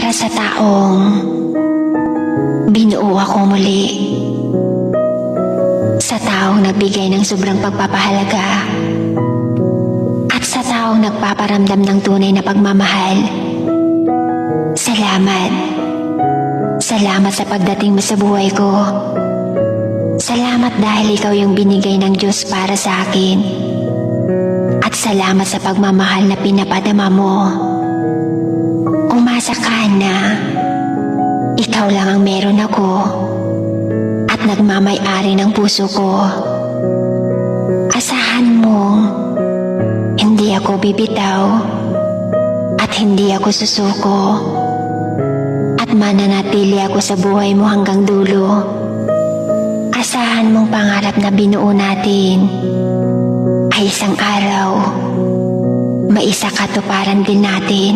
Para sa taong binuo ako muli. Sa taong nagbigay ng sobrang pagpapahalaga. At sa taong nagpaparamdam ng tunay na pagmamahal. Salamat. Salamat sa pagdating mo sa buhay ko. Salamat dahil ikaw yung binigay ng Diyos para sa akin. At salamat sa pagmamahal na pinapadama mo. Umasa ka na ikaw lang ang meron ako at nagmamay-ari ng puso ko. Asahan mong hindi ako bibitaw at hindi ako susuko at mananatili ako sa buhay mo hanggang dulo. Asahan mong pangarap na binuo natin ay isang araw maisa katuparan din natin.